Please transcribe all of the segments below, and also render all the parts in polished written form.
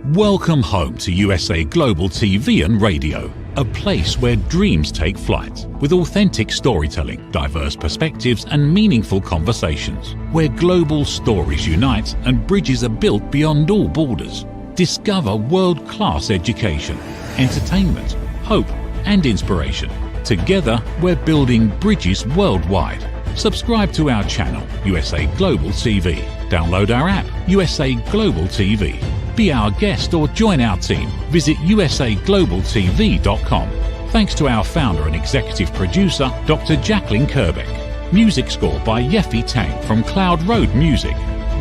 Welcome home to USA Global TV and Radio, a place where dreams take flight, with authentic storytelling, diverse perspectives and meaningful conversations, where global stories unite and bridges are built beyond all borders. Discover world-class education, entertainment, hope and inspiration. Together, we're building bridges worldwide. Subscribe to our channel, USA Global TV. Download our app, USA Global TV. Be our guest or join our team. Visit usaglobaltv.com. Thanks to our founder and executive producer, Dr. Jacqueline Kerbeck. Music score by Yeffy Tang from Cloud Road Music.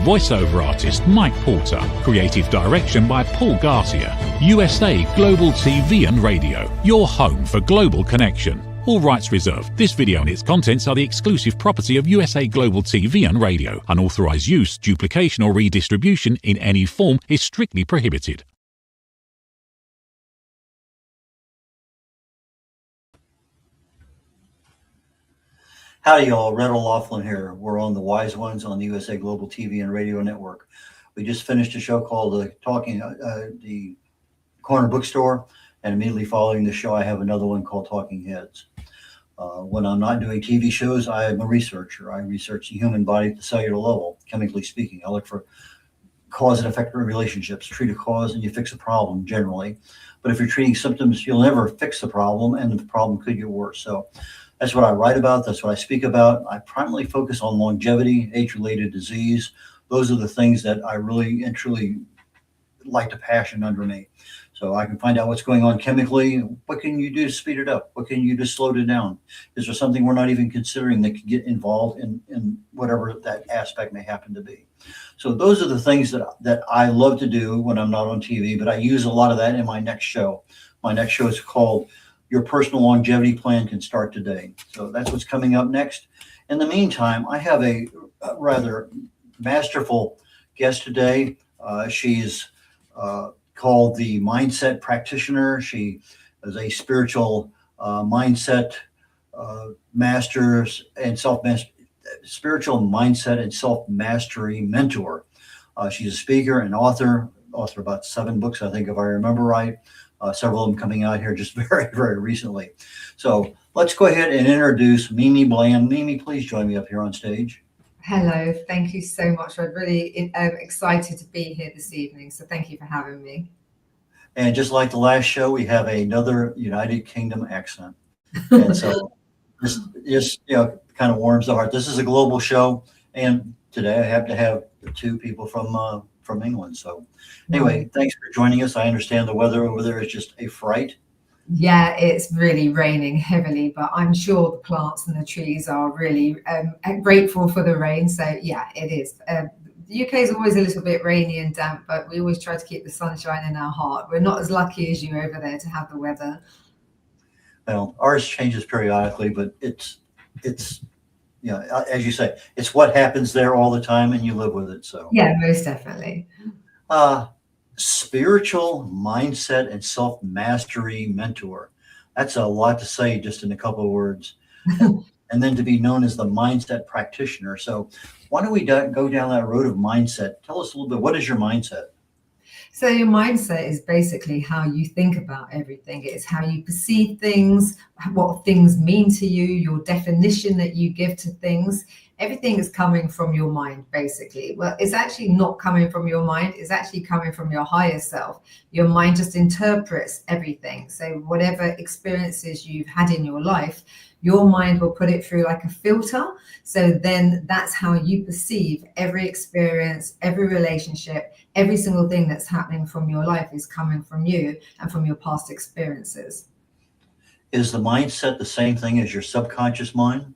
Voiceover artist Mike Porter. Creative direction by Paul Garcia. USA Global TV and Radio, your home for global connection. All rights reserved. This video and its contents are the exclusive property of USA Global TV and Radio. Unauthorized use, duplication or redistribution in any form is strictly prohibited. Howdy y'all, Red O'Loughlin here. We're on the Wise Ones on the USA Global TV and Radio Network. We just finished a show called the Corner Bookstore, and immediately following the show I have another one called Talking Heads. When I'm not doing TV shows, I am a researcher. I research the human body at the cellular level, chemically speaking. I look for cause and effect relationships. Treat a cause and you fix a problem generally. But if you're treating symptoms, you'll never fix the problem and the problem could get worse. So that's what I write about. That's what I speak about. I primarily focus on longevity, age-related disease. Those are the things that I really and truly like to passion under me. So I can find out what's going on chemically. What can you do to speed it up? What can you do to slow it down? Is there something we're not even considering that could get involved in whatever that aspect may happen to be? So those are the things that I love to do when I'm not on TV, but I use a lot of that in my next show. My next show is called Your Personal Longevity Plan Can Start Today. So that's what's coming up next. In the meantime, I have a rather masterful guest today. She's called the Mindset Practitioner. She is a spiritual mindset masters and spiritual mindset and self-mastery mentor. She's a speaker and author about 7 books, I think, if I remember right. Several of them coming out here just very, very recently. So let's go ahead and introduce Mimi Bland. Mimi, please join me up here on stage. Hello, thank you so much. I'm really excited to be here this evening, so thank you for having me. And just like the last show, we have another United Kingdom accent. And so this kind of warms the heart. This is a global show, and today I have to have 2 people from England. So anyway, thanks for joining us. I understand the weather over there is just a fright. Yeah, it's really raining heavily, but I'm sure the plants and the trees are really grateful for the rain. So yeah, it is. The UK is always a little bit rainy and damp, but we always try to keep the sunshine in our heart. We're not as lucky as you over there to have the weather. Well, ours changes periodically, but it's as you say, it's what happens there all the time, and you live with it. So yeah, most definitely. Spiritual mindset and self-mastery mentor. That's a lot to say just in a couple of words. And then to be known as the mindset practitioner. So why don't we go down that road of mindset? Tell us a little bit, what is your mindset? So your mindset is basically how you think about everything. It's how you perceive things, what things mean to you, your definition that you give to things. Everything is coming from your mind, basically. Well, it's actually not coming from your mind. It's actually coming from your higher self. Your mind just interprets everything. So whatever experiences you've had in your life, your mind will put it through like a filter. So then that's how you perceive every experience, every relationship, every single thing that's happening from your life is coming from you and from your past experiences. Is the mindset the same thing as your subconscious mind?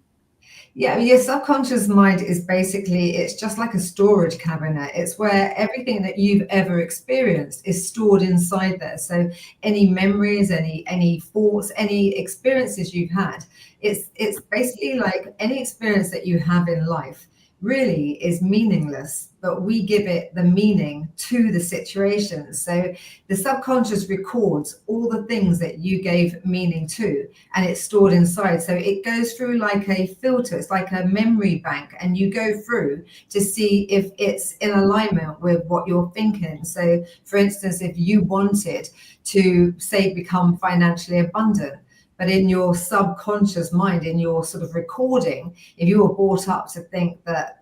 Yeah, your subconscious mind is basically, it's just like a storage cabinet. It's where everything that you've ever experienced is stored inside there. So any memories, any thoughts, any experiences you've had, it's basically like any experience that you have in life. really is meaningless, but we give it the meaning to the situation. So the subconscious records all the things that you gave meaning to, and it's stored inside. So it goes through like a filter, it's like a memory bank, and you go through to see if it's in alignment with what you're thinking. So for instance, if you wanted to, say, become financially abundant, but in your subconscious mind, in your sort of recording, if you were brought up to think that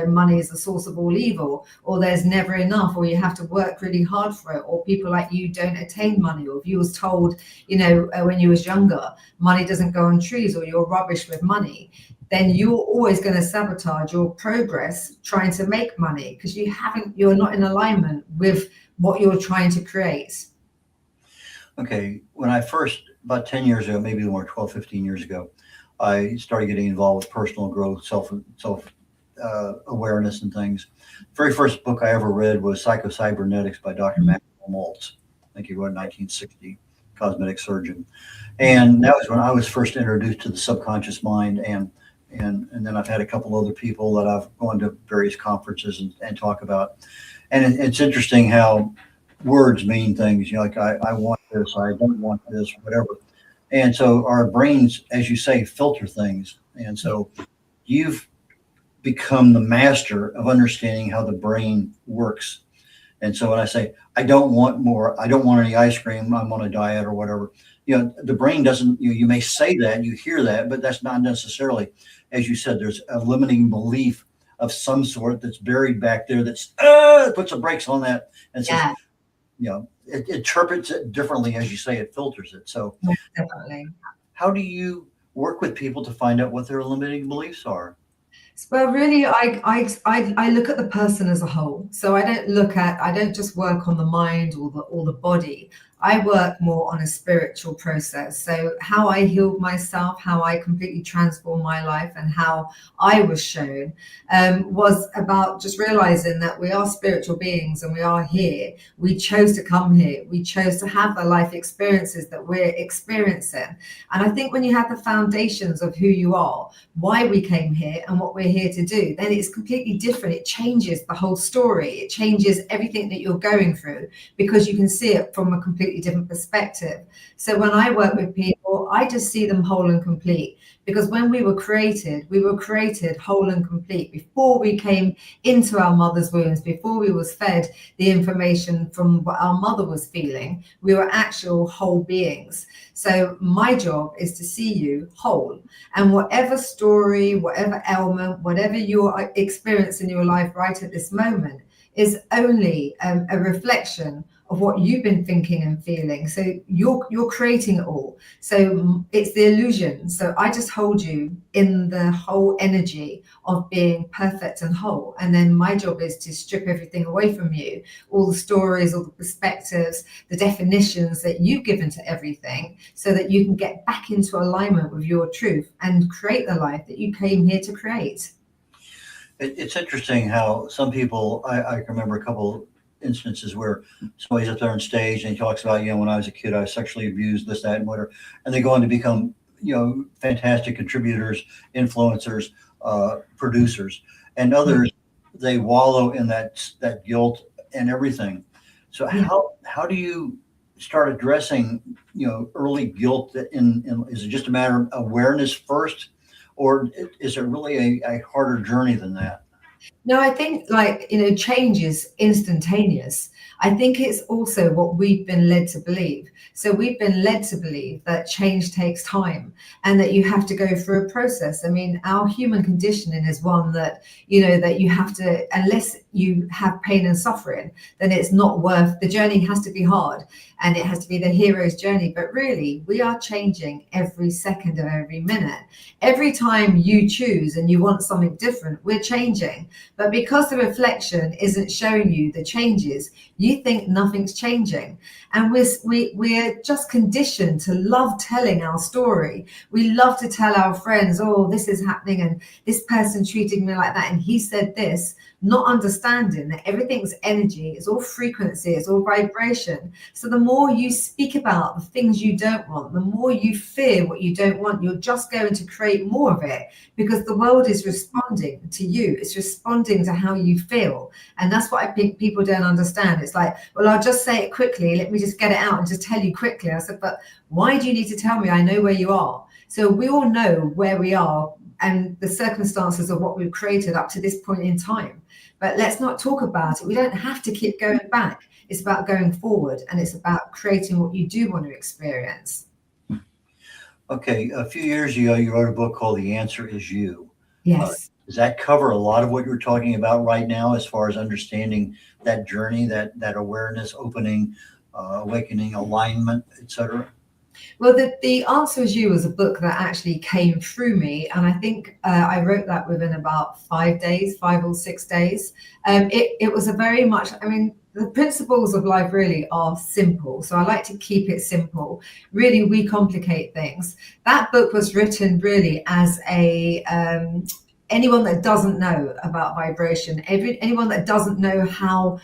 money is the source of all evil, or there's never enough, or you have to work really hard for it, or people like you don't attain money, or if you was told, when you was younger, money doesn't go on trees, or you're rubbish with money, then you're always going to sabotage your progress trying to make money, because you're not in alignment with what you're trying to create. Okay, when I first, about 10 years ago, maybe more, 12, 15 years ago, I started getting involved with personal growth, self awareness and things. Very first book I ever read was Psycho-Cybernetics by Dr. Maxwell Maltz. I think he wrote in 1960, cosmetic surgeon. And that was when I was first introduced to the subconscious mind. And then I've had a couple other people that I've gone to various conferences and talk about. And it's interesting how words mean things, like I want this, I don't want this, whatever. And so our brains, as you say, filter things. And so you've become the master of understanding how the brain works. And so when I say, I don't want more, I don't want any ice cream, I'm on a diet or whatever, the brain doesn't, you may say that, you hear that, but that's not necessarily, as you said, there's a limiting belief of some sort that's buried back there that's puts the brakes on that and says, it interprets it differently, as you say, it filters it. So definitely. How do you work with people to find out what their limiting beliefs are? Well, really, I look at the person as a whole. So I don't just work on the mind or the body. I work more on a spiritual process. So how I healed myself, how I completely transformed my life, and how I was shown was about just realizing that we are spiritual beings and we are here. We chose to come here. We chose to have the life experiences that we're experiencing. And I think when you have the foundations of who you are, why we came here and what we're here to do, then it's completely different. It changes the whole story. It changes everything that you're going through, because you can see it from a completely different perspective. So when I work with people, I just see them whole and complete, because when we were created whole and complete. Before we came into our mother's wombs, before we was fed the information from what our mother was feeling, we were actual whole beings. So my job is to see you whole, and whatever story, whatever ailment, whatever you're experiencing in your life right at this moment is only a reflection of what you've been thinking and feeling. So you're creating it all. So it's the illusion. So I just hold you in the whole energy of being perfect and whole. And then my job is to strip everything away from you, all the stories, all the perspectives, the definitions that you've given to everything, so that you can get back into alignment with your truth and create the life that you came here to create. It's interesting how some people, I can remember a couple instances where somebody's up there on stage and he talks about, when I was a kid, I was sexually abused, this, that, and whatever. And they go on to become, fantastic contributors, influencers, producers, and others, they wallow in that guilt and everything. So how do you start addressing, early guilt is it just a matter of awareness first, or is it really a harder journey than that? No, I think change is instantaneous. I think it's also what we've been led to believe. So we've been led to believe that change takes time and that you have to go through a process. I mean, our human conditioning is one that, that you have to, unless you have pain and suffering, then it's not worth, the journey has to be hard and it has to be the hero's journey. But really, we are changing every second of every minute. Every time you choose and you want something different, we're changing. But because the reflection isn't showing you the changes, you think nothing's changing. And we're just conditioned to love telling our story. We love to tell our friends, oh, this is happening and this person treated me like that and he said this. not understanding that everything's energy, it's all frequency, it's all vibration. So the more you speak about the things you don't want, the more you fear what you don't want, you're just going to create more of it, because the world is responding to you. It's responding to how you feel. And that's what I think people don't understand. It's like, well, I'll just say it quickly. Let me just get it out and just tell you quickly. I said, but why do you need to tell me? I know where you are. So we all know where we are and the circumstances of what we've created up to this point in time. But let's not talk about it. We don't have to keep going back. It's about going forward, and it's about creating what you do want to experience. Okay, a few years ago, you wrote a book called The Answer Is You. Yes. Does that cover a lot of what you're talking about right now, as far as understanding that journey, that awareness, opening, awakening, alignment, etc.? Well, the Answer Is You was a book that actually came through me. And I think I wrote that within about 5 days, 5 or 6 days. It was a very much, I mean, the principles of life really are simple. So I like to keep it simple. Really, we complicate things. That book was written really as a anyone that doesn't know about vibration, anyone that doesn't know how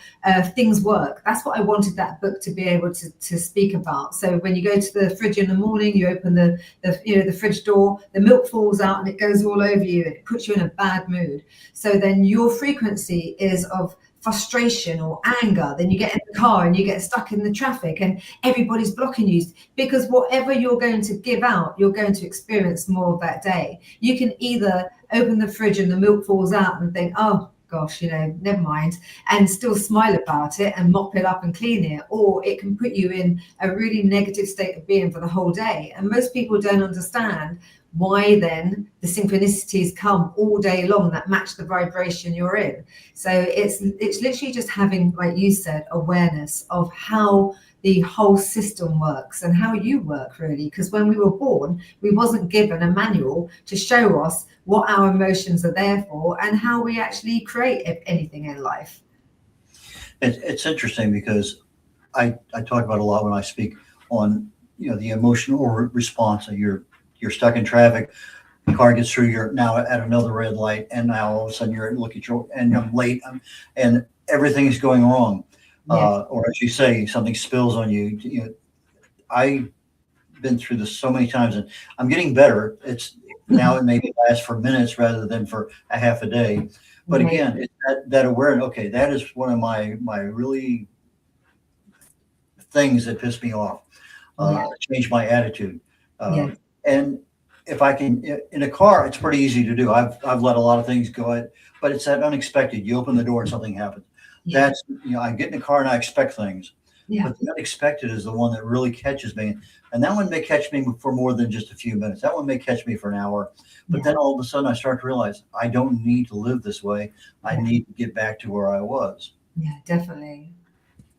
things work. That's what I wanted that book to be able to speak about. So when you go to the fridge in the morning, you open the fridge door, the milk falls out and it goes all over you. It puts you in a bad mood. So then your frequency is of frustration or anger. Then you get in the car and you get stuck in the traffic and everybody's blocking you, because whatever you're going to give out, you're going to experience more of that day. You can either open the fridge and the milk falls out and think, oh gosh, never mind, and still smile about it and mop it up and clean it, or it can put you in a really negative state of being for the whole day. And most people don't understand why then the synchronicities come all day long that match the vibration you're in. So it's literally just having, like you said, awareness of how the whole system works and how you work, really. Because when we were born, we wasn't given a manual to show us what our emotions are there for and how we actually create anything in life. It's interesting because I talk about a lot when I speak on the emotional response. You're stuck in traffic, the car gets through, you're now at another red light, and now all of a sudden you're looking at your, and I'm late, and everything is going wrong. Yes. Or as you say, something spills on you. I've been through this so many times, and I'm getting better. It's now it maybe lasts for minutes rather than for a half a day. But again, it's that awareness. Okay, that is one of my really things that piss me off. Change my attitude. And if I can, in a car, it's pretty easy to do. I've let a lot of things go, but it's that unexpected. You open the door and something happens. Yeah. That's, I get in the car and I expect things. Yeah. But the unexpected is the one that really catches me. And that one may catch me for more than just a few minutes. That one may catch me for an hour. But then all of a sudden I start to realize I don't need to live this way. I need to get back to where I was. Yeah, definitely.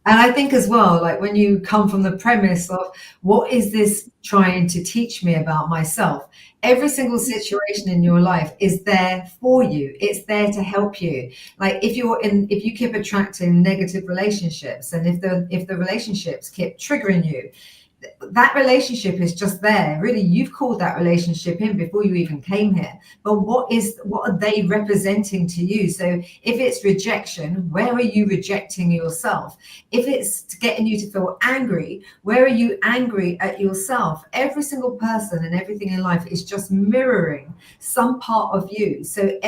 And I think as well, like when you come from the premise of what is this trying to teach me about myself? Every single situation in your life is there for you. It's there to help you. Like if you keep attracting negative relationships, and if the relationships keep triggering you, that relationship is just there. Really, you've called that relationship in before you even came here. But what are they representing to you? So if it's rejection, where are you rejecting yourself? If it's getting you to feel angry, where are you angry at yourself? Every single person and everything in life is just mirroring some part of you. So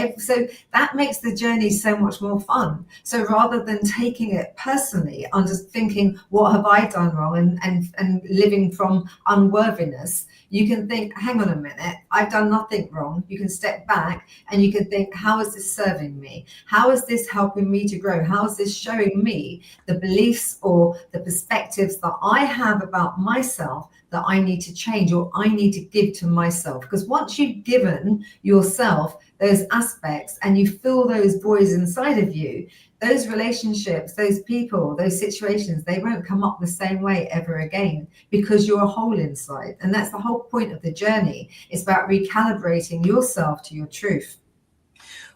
that makes the journey so much more fun. So rather than taking it personally, I'm just thinking, what have I done wrong? And living from unworthiness, you can think, hang on a minute, I've done nothing wrong. You can step back and you can think, how is this serving me? How is this helping me to grow? How is this showing me the beliefs or the perspectives that I have about myself that I need to change or I need to give to myself? Because once you've given yourself those aspects and you feel those voids inside of you, those relationships, those people, those situations, they won't come up the same way ever again, because you're a whole inside. And that's the whole point of the journey. It's about recalibrating yourself to your truth.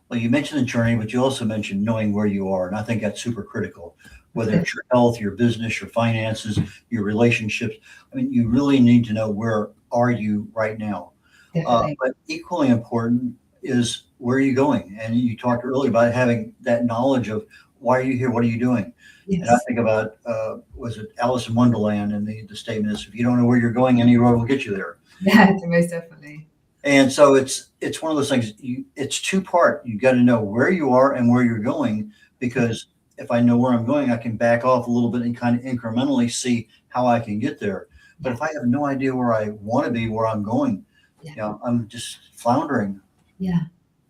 Well, you mentioned the journey, but you also mentioned knowing where you are. And I think that's super critical, whether it's your health, your business, your finances, your relationships. I mean, you really need to know where are you right now. But equally important is where are you going? And you talked earlier about having that knowledge of why are you here? What are you doing? Yes. And I think about, was it Alice in Wonderland? And the statement is, if you don't know where you're going, any road will get you there. Yeah, most definitely. And so it's one of those things, it's two-part. You got to know where you are and where you're going, because if I know where I'm going, I can back off a little bit and kind of incrementally see how I can get there. But if I have no idea where I want to be, where I'm going, I'm just floundering. Yeah.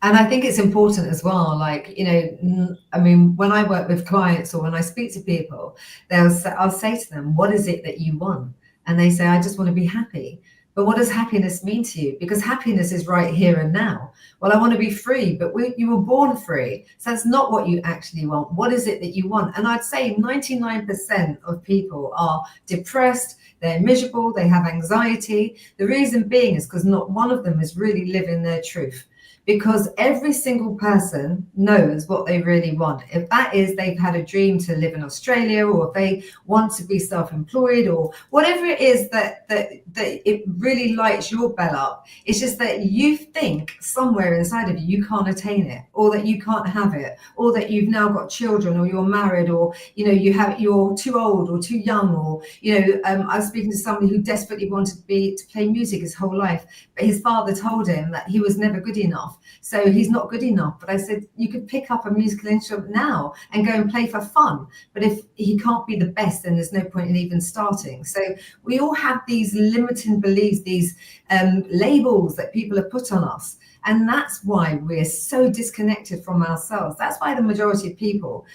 And I think it's important as well, like, I mean, when I work with clients or when I speak to people, I'll say to them, what is it that you want? And they say, I just want to be happy. But what does happiness mean to you? Because happiness is right here and now. Well, I want to be free, but you were born free. So that's not what you actually want. What is it that you want? And I'd say 99% of people are depressed, they're miserable, they have anxiety. The reason being is because not one of them is really living their truth. Because every single person knows what they really want. If that is, they've had a dream to live in Australia, or if they want to be self-employed, or whatever it is that it really lights your bell up. It's just that you think somewhere inside of you can't attain it, or that you can't have it, or that you've now got children, or you're married, or you're too old or too young, or I was speaking to somebody who desperately wanted to play music his whole life, but his father told him that he was never good enough. So he's not good enough. But I said, you could pick up a musical instrument now and go and play for fun. But if he can't be the best, then there's no point in even starting. So we all have these limiting beliefs, these labels that people have put on us. And that's why we're so disconnected from ourselves. That's why the majority of people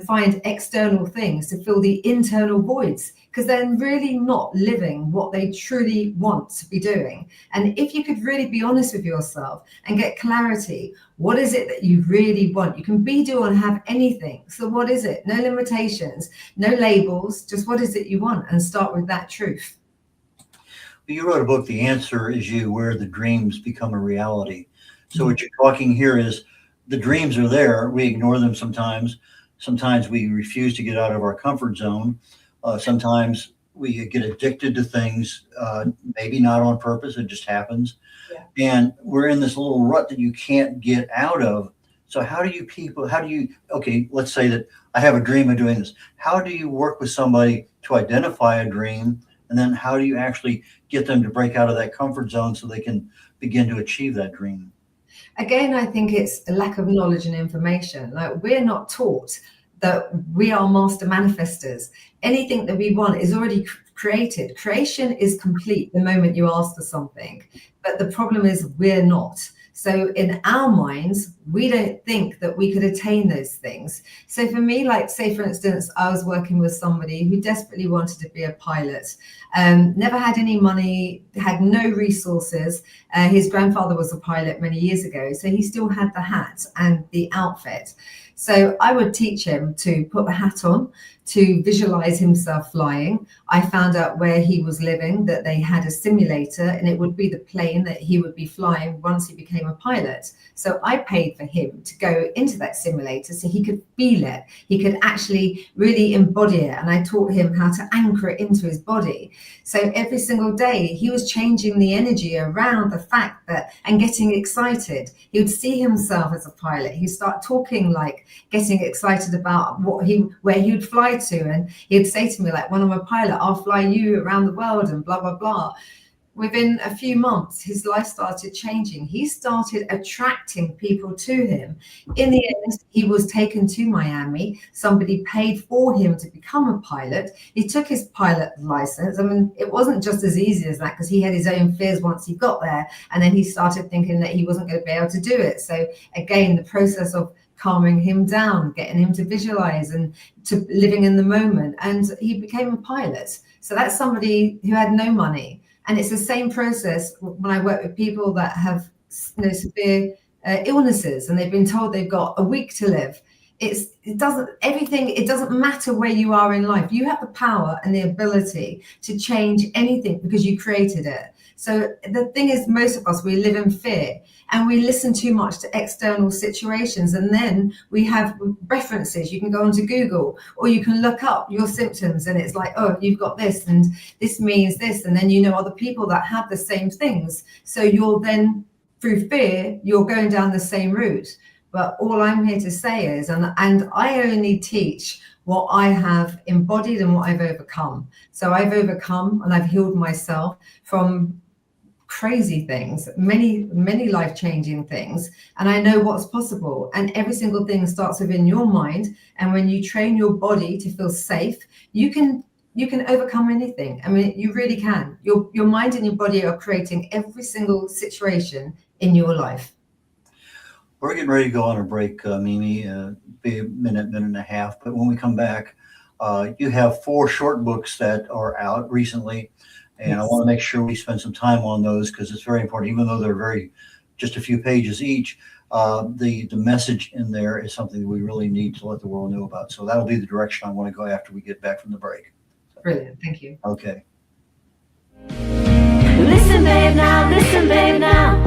find external things to fill the internal voids, because they're really not living what they truly want to be doing. And if you could really be honest with yourself and get clarity, what is it that you really want? You can be, do, and have anything. So what is it? No limitations, no labels, just what is it you want, and start with that truth. You wrote a book, The Answer Is You, where the dreams become a reality. So what you're talking here is the dreams are there. We ignore them sometimes. Sometimes we refuse to get out of our comfort zone. Sometimes we get addicted to things, maybe not on purpose. It just happens. Yeah. And we're in this little rut that you can't get out of. So okay, let's say that I have a dream of doing this. How do you work with somebody to identify a dream? And then how do you actually get them to break out of that comfort zone so they can begin to achieve that dream? Again, I think it's a lack of knowledge and information. Like, we're not taught that we are master manifestors. Anything that we want is already created. Creation is complete the moment you ask for something. But the problem is we're not. So in our minds, we don't think that we could attain those things. So for me, like, say, for instance, I was working with somebody who desperately wanted to be a pilot, never had any money, had no resources. His grandfather was a pilot many years ago, so he still had the hat and the outfit. So I would teach him to put the hat on, to visualize himself flying. I found out where he was living, that they had a simulator, and it would be the plane that he would be flying once he became a pilot. So I paid for him to go into that simulator so he could feel it. He could actually really embody it. And I taught him how to anchor it into his body. So every single day he was changing the energy around the fact that, and getting excited. He would see himself as a pilot. He'd start talking, like getting excited about where he would fly to. And he'd say to me, like, when I'm a pilot, I'll fly you around the world and blah, blah, blah. Within a few months, his life started changing. He started attracting people to him. In the end, he was taken to Miami. Somebody paid for him to become a pilot. He took his pilot license. I mean, it wasn't just as easy as that, because he had his own fears once he got there. And then he started thinking that he wasn't going to be able to do it. So again, the process of calming him down, getting him to visualize and to living in the moment. And he became a pilot. So that's somebody who had no money. And it's the same process when I work with people that have severe illnesses, and they've been told they've got a week to live. It doesn't matter where you are in life. You have the power and the ability to change anything because you created it. So the thing is, most of us, we live in fear, and we listen too much to external situations. And then we have references. You can go onto Google, or you can look up your symptoms, and it's like, oh, you've got this, and this means this. And then you know other people that have the same things. So you're then through fear, you're going down the same route. But all I'm here to say is, and I only teach what I have embodied and what I've overcome. So I've overcome and I've healed myself from crazy things, many life-changing things, and I know what's possible. And every single thing starts within your mind, and when you train your body to feel safe, you can overcome anything. I mean, you really can. Your mind and your body are creating every single situation in your life. We're getting ready to go on a break, Mimi, be a minute and a half. But when we come back, you have 4 short books that are out recently. And yes. I want to make sure we spend some time on those because it's very important, even though they're just a few pages each. The message in there is something we really need to let the world know about. So that'll be the direction I want to go after we get back from the break. Brilliant. Thank you. Okay. Listen, babe, now. Listen, babe, now.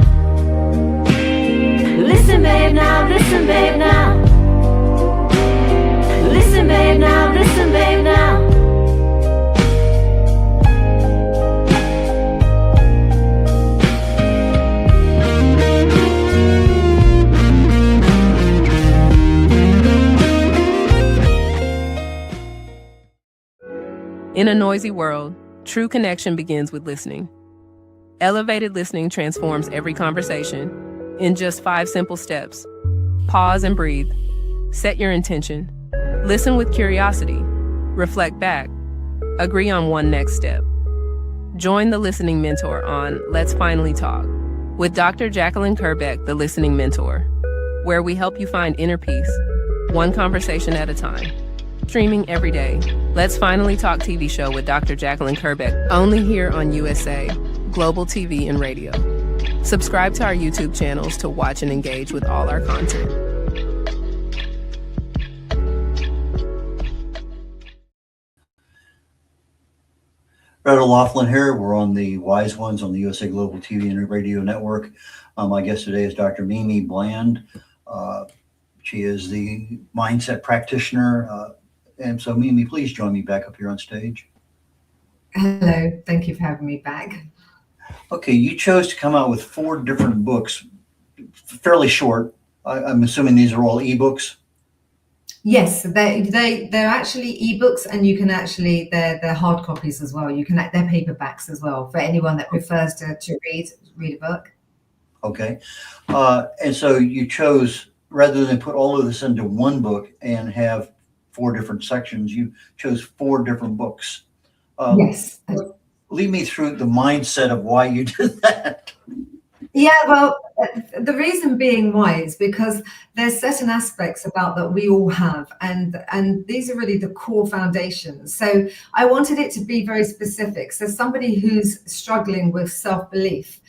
Listen, babe, now. Listen, babe, now. Listen, babe, now. Listen, babe, now. In a noisy world, true connection begins with listening. Elevated listening transforms every conversation in just 5 simple steps. Pause and breathe. Set your intention. Listen with curiosity. Reflect back. Agree on one next step. Join the Listening Mentor on Let's Finally Talk with Dr. Jacqueline Kerbeck, the Listening Mentor, where we help you find inner peace, one conversation at a time. Streaming every day. Let's Finally Talk TV show with Dr. Jacqueline Kerbeck, only here on USA, Global TV and Radio. Subscribe to our YouTube channels to watch and engage with all our content. Brett O'Loughlin here. We're on the Wise Ones on the USA Global TV and Radio Network. My guest today is Dr. Mimi Bland. She is the mindset practitioner. And so, Mimi, please join me back up here on stage. Hello. Thank you for having me back. Okay, you chose to come out with 4 different books, fairly short. I'm assuming these are all ebooks. Yes, they're actually ebooks, and you can actually they're hard copies as well. They're paperbacks as well for anyone that prefers to read a book. Okay, and so you chose, rather than put all of this into one book and have 4 different sections, you chose 4 different books. Yes. Lead me through the mindset of why you did that. Yeah, well, the reason being why is because there's certain aspects about that we all have, and these are really the core foundations. So I wanted it to be very specific. So somebody who's struggling with self-belief,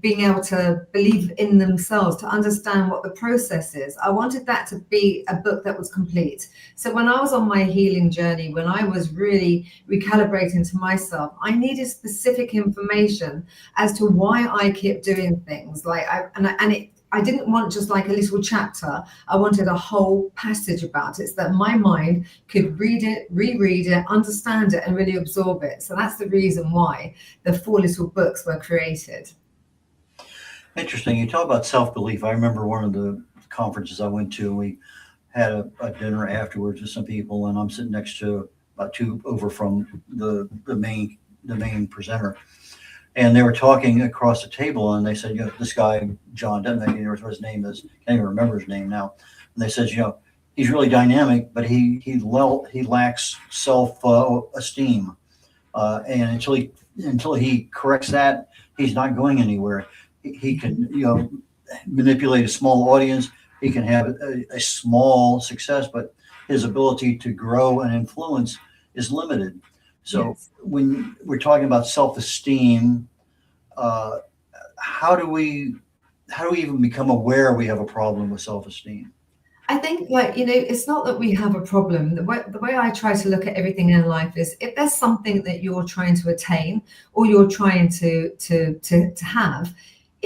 being able to believe in themselves, to understand what the process is. I wanted that to be a book that was complete. So when I was on my healing journey, when I was really recalibrating to myself, I needed specific information as to why I kept doing things. I didn't want just like a little chapter. I wanted a whole passage about it so that my mind could read it, reread it, understand it, and really absorb it. So that's the reason why the 4 little books were created. Interesting. You talk about self-belief. I remember one of the conferences I went to, we had a dinner afterwards with some people, and I'm sitting next to about 2 over from the main presenter. And they were talking across the table, and they said, this guy, John, doesn't know what his name is. Can't even remember his name now. And they said, he's really dynamic, but he lacks self-esteem. And until he corrects that, he's not going anywhere. He can, manipulate a small audience. He can have a small success, but his ability to grow and influence is limited. So yes. When we're talking about self-esteem, how do we even become aware we have a problem with self-esteem? I think, it's not that we have a problem. The way I try to look at everything in life is, if there's something that you're trying to attain or you're trying to have,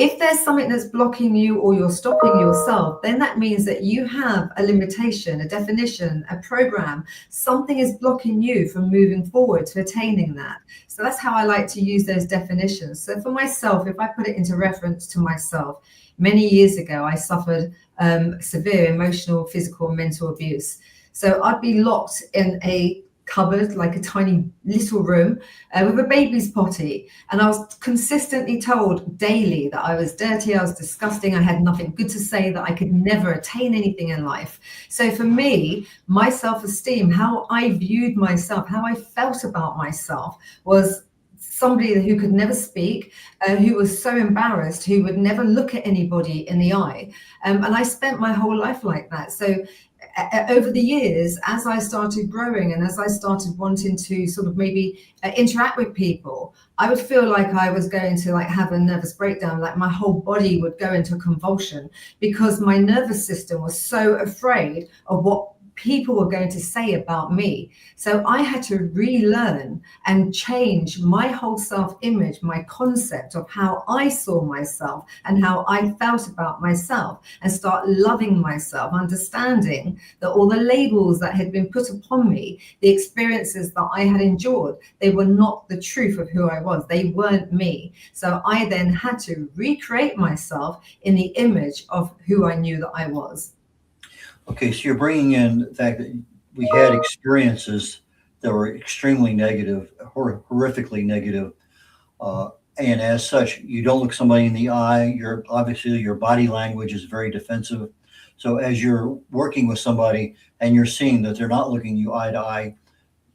If there's something that's blocking you or you're stopping yourself, then that means that you have a limitation, a definition, a program. Something is blocking you from moving forward to attaining that. So that's how I like to use those definitions. So for myself, if I put it into reference to myself, many years ago, I suffered severe emotional, physical, and mental abuse. So I'd be locked in a cupboard, like a tiny little room with a baby's potty. And I was consistently told daily that I was dirty, I was disgusting, I had nothing good to say, that I could never attain anything in life. So for me, my self-esteem, how I viewed myself, how I felt about myself was somebody who could never speak, who was so embarrassed, who would never look at anybody in the eye. And I spent my whole life like that. So over the years, as I started growing and as I started wanting to sort of maybe interact with people, I would feel like I was going to like have a nervous breakdown, like my whole body would go into convulsion because my nervous system was so afraid of what people were going to say about me. So I had to relearn and change my whole self-image, my concept of how I saw myself and how I felt about myself, and start loving myself, understanding that all the labels that had been put upon me, the experiences that I had endured, they were not the truth of who I was. They weren't me. So I then had to recreate myself in the image of who I knew that I was. Okay, so you're bringing in the fact that we had experiences that were extremely negative, horrifically negative, and as such, you don't look somebody in the eye. You're obviously, your body language is very defensive. So as you're working with somebody and you're seeing that they're not looking you eye to eye,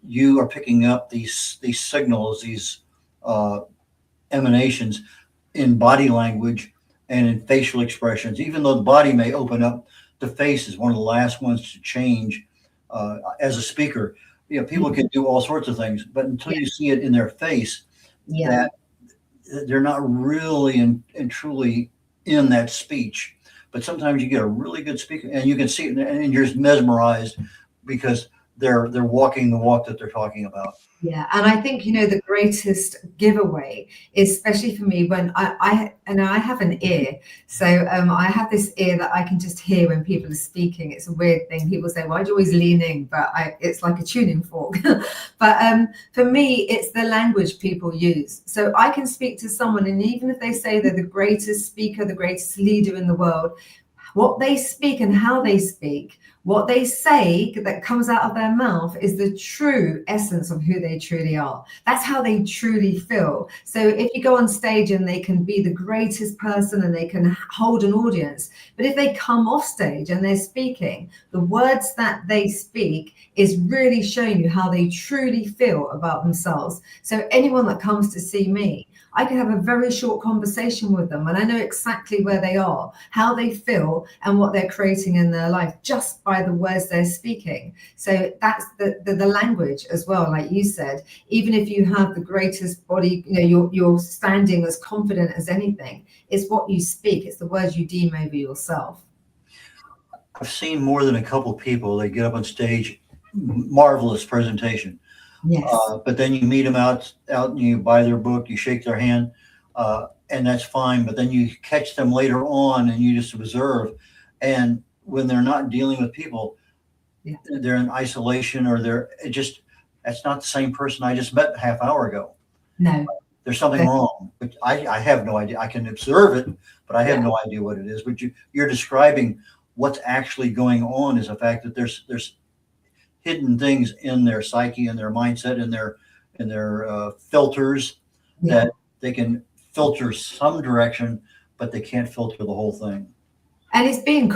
you are picking up these signals, these emanations in body language and in facial expressions. Even though the body may open up, the face is one of the last ones to change. As a speaker, you know, people can do all sorts of things, but until you see it in their face, that they're not really and truly in that speech. But sometimes you get a really good speaker and you can see it and you're just mesmerized because they're walking the walk that they're talking about. Yeah, and I think, you know, the greatest giveaway, especially for me, when I have an ear. So I have this ear that I can just hear when people are speaking. It's a weird thing. People say, why do you always leaning? But it's like a tuning fork. But for me, it's the language people use. So I can speak to someone, and even if they say they're the greatest speaker, the greatest leader in the world, what they speak and how they speak, what they say that comes out of their mouth is the true essence of who they truly are. That's how they truly feel. So if you go on stage and they can be the greatest person and they can hold an audience, but if they come off stage and they're speaking, the words that they speak is really showing you how they truly feel about themselves. So anyone that comes to see me, I can have a very short conversation with them and I know exactly where they are, how they feel and what they're creating in their life just by the words they're speaking. So that's the language as well. Like you said, even if you have the greatest body, you know, you're standing as confident as anything, it's what you speak. It's the words you deem over yourself. I've seen more than a couple people, they get up on stage, marvelous presentation. Yes. But then you meet them out and you buy their book, you shake their hand, and that's fine. But then you catch them later on and you just observe. And when they're not dealing with people, they're in isolation or that's not the same person I just met a half hour ago. No. There's something wrong. But I have no idea. I can observe it, but I have no idea what it is. But you're describing what's actually going on is the fact that there's hidden things in their psyche and their mindset and their filters that they can filter some direction, but they can't filter the whole thing. And it's being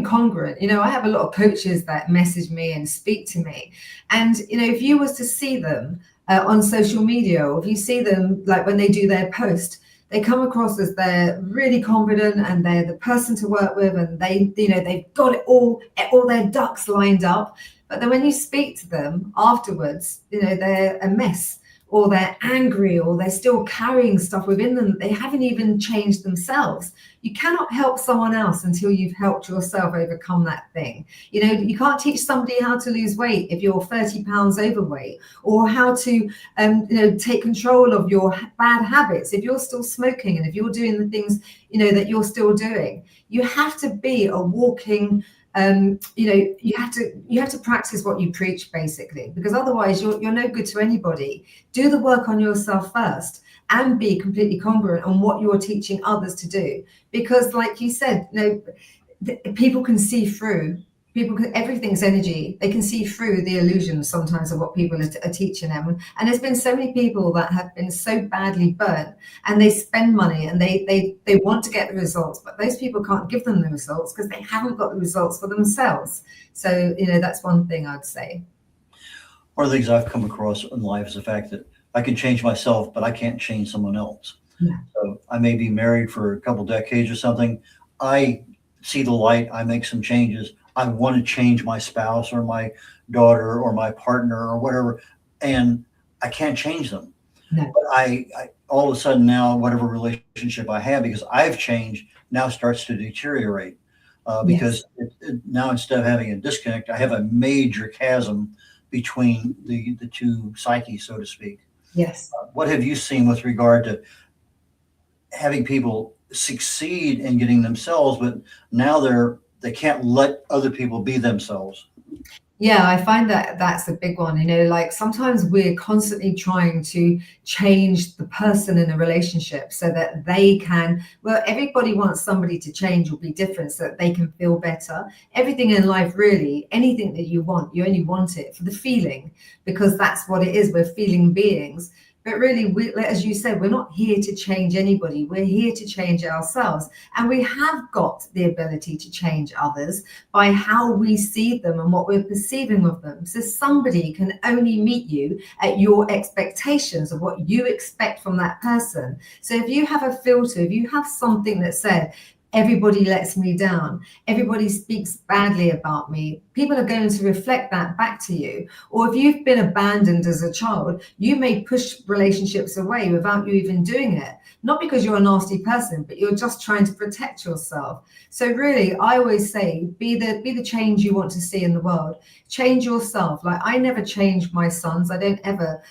congruent. You know, I have a lot of coaches that message me and speak to me. And, you know, if you was to see them on social media, or if you see them like when they do their post, they come across as they're really confident and they're the person to work with and they, you know, they've got it all their ducks lined up. But then when you speak to them afterwards, you know, they're a mess. or they're angry, or they're still carrying stuff within them that they haven't even changed themselves. You cannot help someone else until you've helped yourself overcome that thing. You know, you can't teach somebody how to lose weight if you're 30 pounds overweight, or how to take control of your bad habits if you're still smoking, and if you're doing the things that you're still doing. You have to be a walking you have to practice what you preach, basically, because otherwise you're no good to anybody. Do the work on yourself first, and be completely congruent on what you're teaching others to do, because like you said, people can see through. Everything's energy. They can see through the illusions sometimes of what people are teaching them. And there's been so many people that have been so badly burnt, and they spend money and they want to get the results, but those people can't give them the results because they haven't got the results for themselves. So, that's one thing I'd say. One of the things I've come across in life is the fact that I can change myself, but I can't change someone else. Yeah. So I may be married for a couple decades or something. I see the light. I make some changes. I want to change my spouse or my daughter or my partner or whatever, and I can't change them. No. But I all of a sudden now, whatever relationship I have, because I've changed, now starts to deteriorate because now, instead of having a disconnect, I have a major chasm between the two psyches, so to speak. Yes. What have you seen with regard to having people succeed in getting themselves, but now they can't let other people be themselves? Yeah, I find that that's a big one. Like sometimes we're constantly trying to change the person in a relationship so that they can, everybody wants somebody to change or be different so that they can feel better. Everything in life, really, anything that you want, you only want it for the feeling, because that's what it is. We're feeling beings. But really, as you said, we're not here to change anybody. We're here to change ourselves. And we have got the ability to change others by how we see them and what we're perceiving of them. So somebody can only meet you at your expectations of what you expect from that person. So if you have a filter, if you have something that said, everybody lets me down, everybody speaks badly about me, people are going to reflect that back to you. Or if you've been abandoned as a child, you may push relationships away without you even doing it. Not because you're a nasty person, but you're just trying to protect yourself. So really, I always say, be the change you want to see in the world. Change yourself. Like, I never change my sons. I don't ever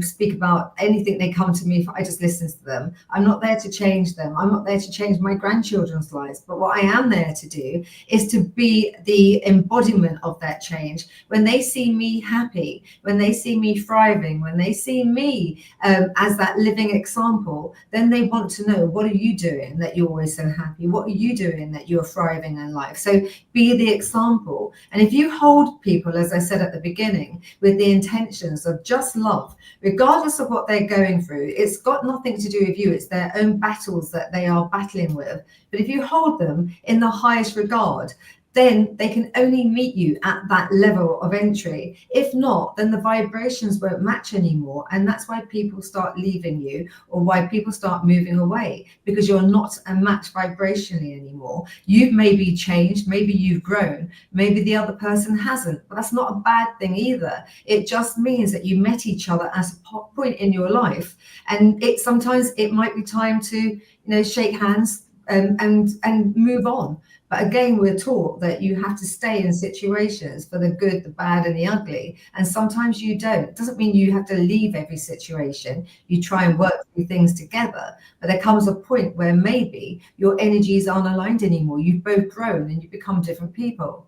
speak about anything they come to me for. I just listen to them. I'm not there to change them. I'm not there to change my grandchildren's lives. But what I am there to do is to be the embodiment of that change. When they see me happy, when they see me thriving, when they see me as that living example, then they want to know, what are you doing that you're always so happy? What are you doing that you're thriving in life? So be the example. And if you hold people, as I said at the beginning, with the intentions of just love, regardless of what they're going through, it's got nothing to do with you. It's their own battles that they are battling with. But if you hold them in the highest regard, then they can only meet you at that level of entry. If not, then the vibrations won't match anymore. And that's why people start leaving you, or why people start moving away, because you're not a match vibrationally anymore. You've maybe changed, maybe you've grown, maybe the other person hasn't, but that's not a bad thing either. It just means that you met each other at a point in your life. And sometimes it might be time to, shake hands and move on. But again, we're taught that you have to stay in situations for the good, the bad, and the ugly. And sometimes you don't. It doesn't mean you have to leave every situation. You try and work through things together. But there comes a point where maybe your energies aren't aligned anymore. You've both grown and you become different people.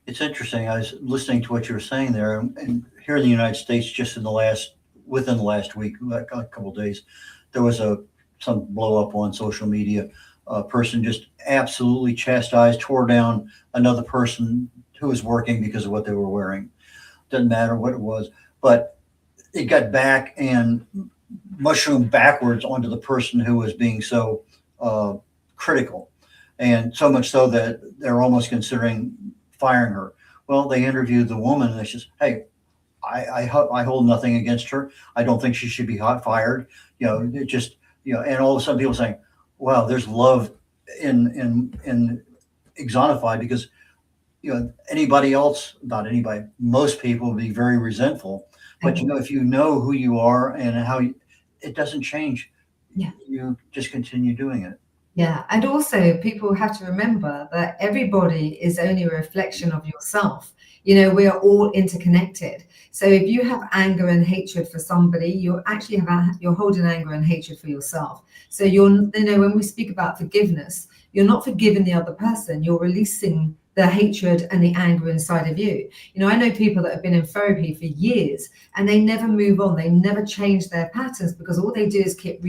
It's interesting. I was listening to what you were saying there, and here in the United States, just within the last week, a couple of days, there was some blow up on social media. A person just absolutely chastised, tore down another person who was working because of what they were wearing. Doesn't matter what it was, but it got back and mushroomed backwards onto the person who was being so critical, and so much so that they're almost considering firing her. Well, they interviewed the woman, and they says, "Hey, I hold nothing against her. I don't think she should be fired." It just, and all of a sudden people saying, wow, there's love in Exonified, because anybody else, not anybody, most people would be very resentful. But if you know who you are and it doesn't change. Yeah. You just continue doing it. Yeah. And also people have to remember that everybody is only a reflection of yourself. We are all interconnected. So if you have anger and hatred for somebody, you're holding anger and hatred for yourself. So when we speak about forgiveness, you're not forgiving the other person, you're releasing the hatred and the anger inside of you. I know people that have been in therapy for years and they never move on. They never change their patterns because all they do is keep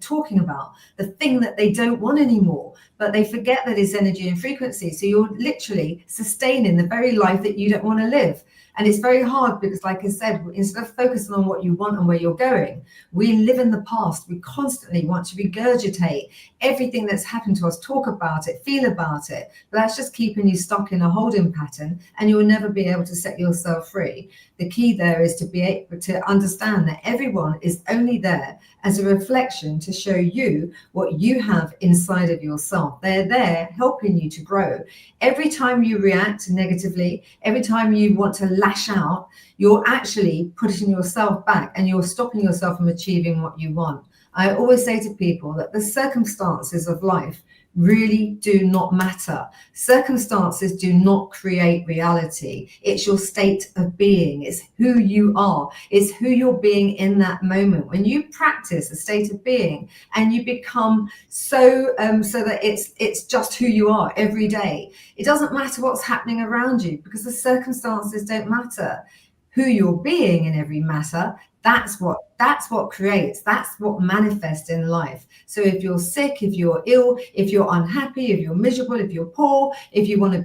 talking about the thing that they don't want anymore. But they forget that it's energy and frequency. So you're literally sustaining the very life that you don't want to live. And it's very hard because, like I said, instead of focusing on what you want and where you're going, we live in the past. We constantly want to regurgitate everything that's happened to us, talk about it, feel about it. But that's just keeping you stuck in a holding pattern, and you will never be able to set yourself free. The key there is to be able to understand that everyone is only there as a reflection to show you what you have inside of yourself. They're there helping you to grow. Every time you react negatively, every time you want to lash out, you're actually pushing yourself back and you're stopping yourself from achieving what you want. I always say to people that the circumstances of life really do not matter. Circumstances do not create reality. It's your state of being. It's who you are. It's who you're being in that moment. When you practice a state of being and you become so that it's just who you are every day, it doesn't matter what's happening around you because the circumstances don't matter. Who you're being in every matter, that's what creates, that's what manifests in life. So if you're sick, if you're ill, if you're unhappy, if you're miserable, if you're poor, if you want to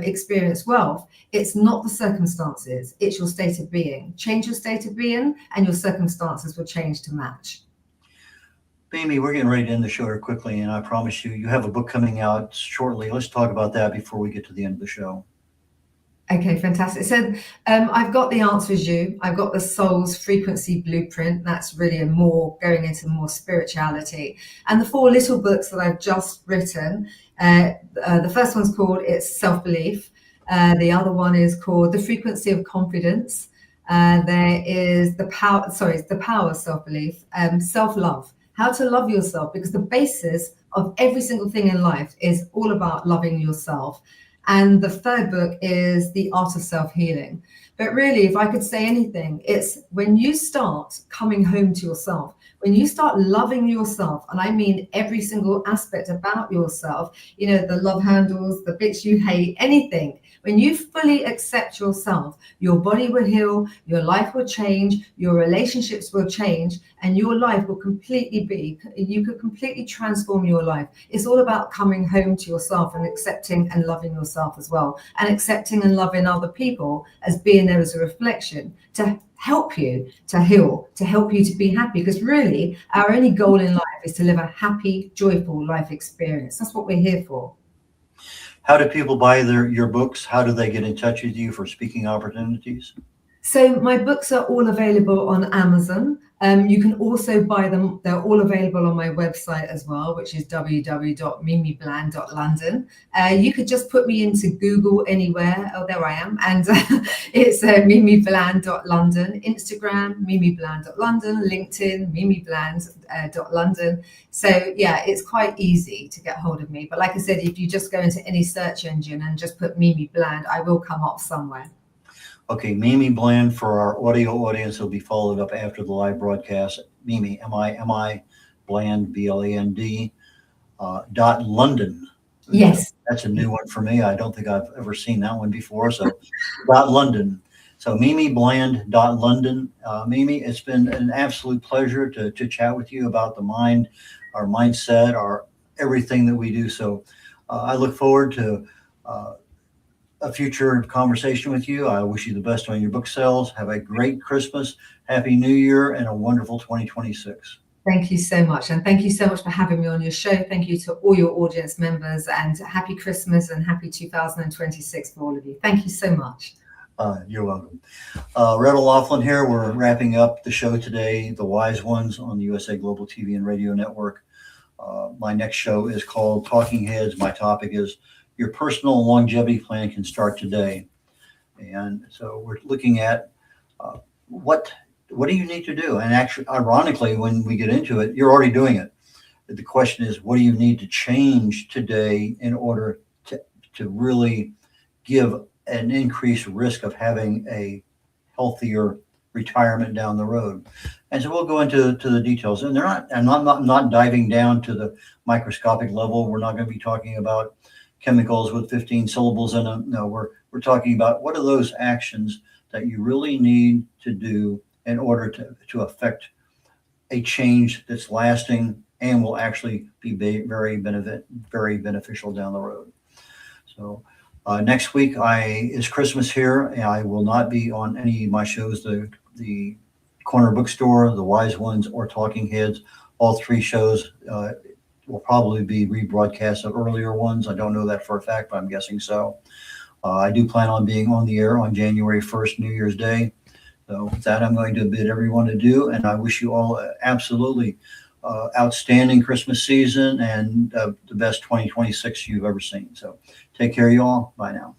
experience wealth, it's not the circumstances, it's your state of being. Change your state of being and your circumstances will change to match. Mimi, we're getting ready to end the show here quickly, and I promise you have a book coming out shortly. Let's talk about that before we get to the end of the show. Okay, fantastic. So I've got The Answer Is You. I've got the Soul's Frequency Blueprint. That's really going into more spirituality. And the 4 little books that I've just written, the first one's called It's Self-Belief. The other one is called The Frequency of Confidence. There is The Power of Self-Belief, Self-Love, how to love yourself, because the basis of every single thing in life is all about loving yourself. And the third book is The Art of Self-Healing. But really, if I could say anything, it's when you start coming home to yourself, when you start loving yourself, and I mean every single aspect about yourself, the love handles, the bits you hate, anything. When you fully accept yourself, your body will heal, your life will change, your relationships will change, and your life will you could completely transform your life. It's all about coming home to yourself and accepting and loving yourself as well, and accepting and loving other people as being there as a reflection to help you to heal, to help you to be happy. Because really, our only goal in life is to live a happy, joyful life experience. That's what we're here for. How do people buy your books? How do they get in touch with you for speaking opportunities? So my books are all available on Amazon. You can also buy them. They're all available on my website as well, which is www.mimibland.london. You could just put me into Google anywhere. Oh, there I am. And it's mimibland.london, Instagram, mimibland.london, LinkedIn, mimibland.london. So yeah, it's quite easy to get hold of me. But like I said, if you just go into any search engine and just put Mimi Bland, I will come up somewhere. Okay, Mimi Bland for our audio audience will be followed up after the live broadcast. Mimi, M-I Bland, B-L-A-N-D, .London. Yes. That's a new one for me. I don't think I've ever seen that one before. So .London. So Mimi Bland, .London. Mimi, it's been an absolute pleasure to chat with you about the mind, our mindset, our everything that we do. So I look forward to a future conversation with you. I wish you the best on your book sales. Have a great Christmas, Happy New Year, and a wonderful 2026. Thank you so much. And thank you so much for having me on your show. Thank you to all your audience members, and happy Christmas and happy 2026 for all of you. Thank you so much. You're welcome. Retta Laughlin here. We're wrapping up the show today, The Wise Ones, on the USA Global TV and Radio Network. My next show is called Talking Heads. My topic is your personal longevity plan can start today. And so we're looking at what do you need to do? And actually, ironically, when we get into it, you're already doing it. The question is, what do you need to change today in order to really give an increased risk of having a healthier retirement down the road? And so we'll go into the details, and I'm not diving down to the microscopic level. We're not going to be talking about chemicals with 15 syllables in them. No, we're talking about what are those actions that you really need to do in order to affect a change that's lasting and will actually be very beneficial down the road. So next week is Christmas here, and I will not be on any of my shows, the Corner Bookstore, the Wise Ones, or Talking Heads. All three shows will probably be rebroadcasts of earlier ones. I don't know that for a fact, but I'm guessing so. I do plan on being on the air on January 1st, New Year's Day. So with that, I'm going to bid everyone adieu, and I wish you all absolutely outstanding Christmas season and the best 2026 you've ever seen. So take care, you all. Bye now.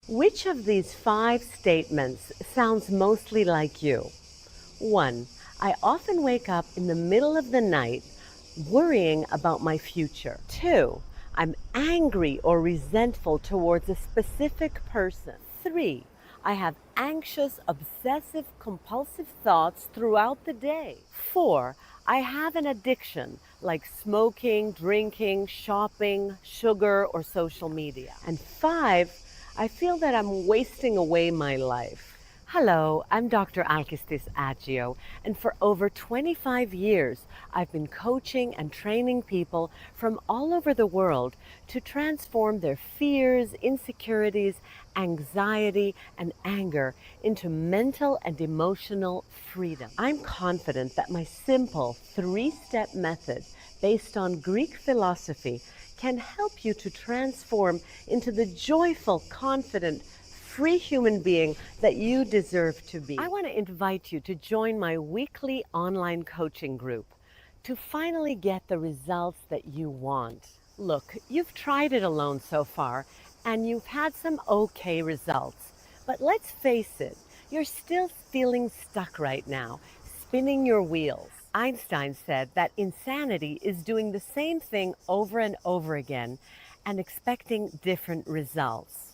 Which of these 5 statements sounds mostly like you? 1. I often wake up in the middle of the night worrying about my future. 2. I'm angry or resentful towards a specific person. 3. I have anxious, obsessive, compulsive thoughts throughout the day. 4. I have an addiction like smoking, drinking, shopping, sugar, or social media. And 5, I feel that I'm wasting away my life. Hello, I'm Dr. Alkistis Agio, and for over 25 years, I've been coaching and training people from all over the world to transform their fears, insecurities, anxiety, and anger into mental and emotional freedom. I'm confident that my simple 3-step method based on Greek philosophy can help you to transform into the joyful, confident, free human being that you deserve to be. I want to invite you to join my weekly online coaching group to finally get the results that you want. Look, you've tried it alone so far and you've had some okay results, but let's face it, you're still feeling stuck right now, spinning your wheels. Einstein said that insanity is doing the same thing over and over again and expecting different results.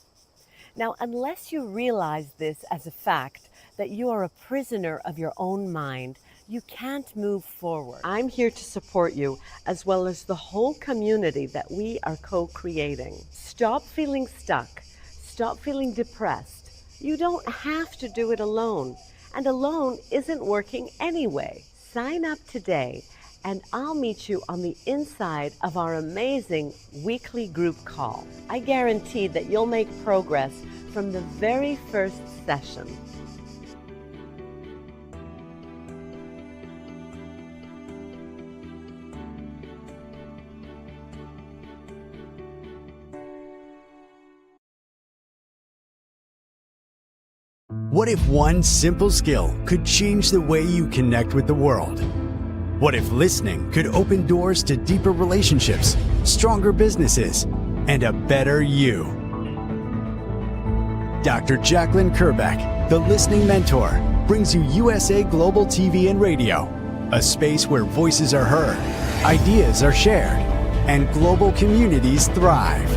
Now, unless you realize this as a fact, that you are a prisoner of your own mind, you can't move forward. I'm here to support you, as well as the whole community that we are co-creating. Stop feeling stuck. Stop feeling depressed. You don't have to do it alone, and alone isn't working anyway. Sign up today, and I'll meet you on the inside of our amazing weekly group call. I guarantee that you'll make progress from the very first session. What if one simple skill could change the way you connect with the world? What if listening could open doors to deeper relationships, stronger businesses, and a better you? Dr. Jacqueline Kerbeck, the Listening Mentor, brings you USA Global TV and Radio, a space where voices are heard, ideas are shared, and global communities thrive.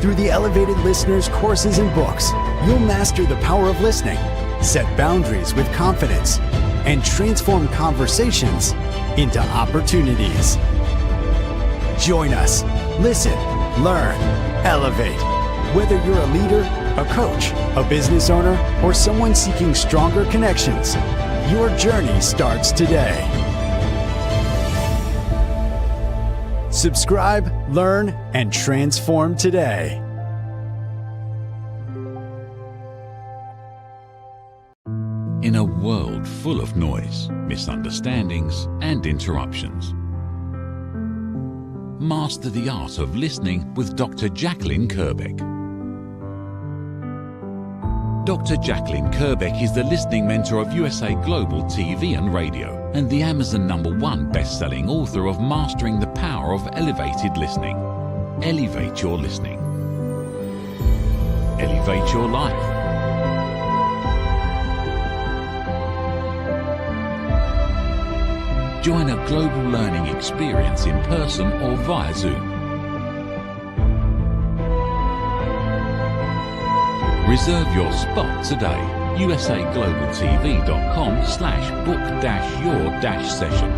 Through the Elevated Listeners courses and books, you'll master the power of listening, set boundaries with confidence, and transform conversations into opportunities. Join us. Listen, learn, elevate. Whether you're a leader, a coach, a business owner, or someone seeking stronger connections, your journey starts today. Subscribe, learn, and transform today. In a world full of noise, misunderstandings, and interruptions, Master the Art of Listening with Dr. Jacqueline Kerbeck. Dr. Jacqueline Kerbeck is the listening mentor of USA Global TV and Radio and the Amazon #1 best-selling author of Mastering the Power of Elevated Listening. Elevate your listening. Elevate your life. Join a global learning experience in person or via Zoom. Reserve your spot today. usaglobaltv.com/book-your-session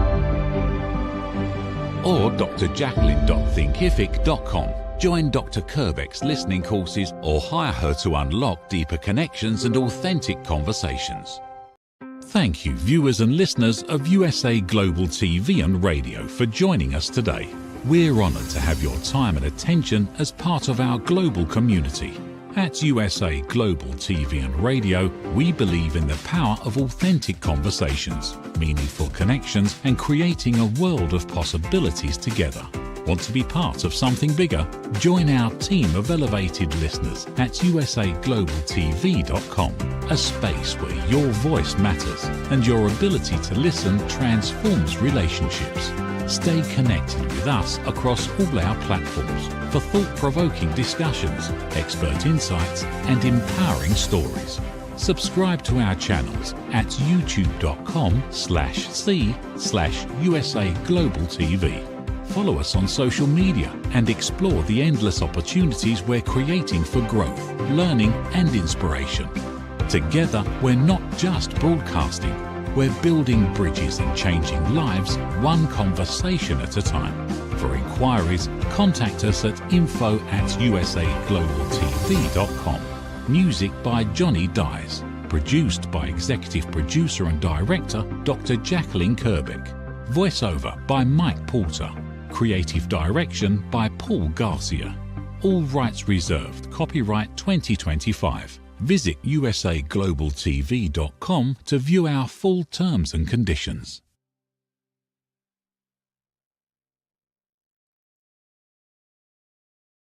or drjacqueline.thinkific.com. Join Dr. Kerbeck's listening courses or hire her to unlock deeper connections and authentic conversations. Thank you, viewers and listeners of USA Global TV and Radio, for joining us today. We're honored to have your time and attention as part of our global community. At USA Global TV and Radio, we believe in the power of authentic conversations, meaningful connections, and creating a world of possibilities together. Want to be part of something bigger? Join our team of elevated listeners at usaglobaltv.com, a space where your voice matters and your ability to listen transforms relationships. Stay connected with us across all our platforms for thought-provoking discussions, expert insights, and empowering stories. Subscribe to our channels at youtube.com/c/USA Global TV. Follow us on social media and explore the endless opportunities we're creating for growth, learning, and inspiration. Together, we're not just broadcasting, we're building bridges and changing lives one conversation at a time. For inquiries, contact us at info@usaglobaltv.com. Music by Johnny Dies. Produced by Executive Producer and Director Dr. Jacqueline Kerbeck. Voiceover by Mike Porter. Creative Direction by Paul Garcia. All rights reserved. Copyright 2025. Visit usaglobaltv.com to view our full terms and conditions.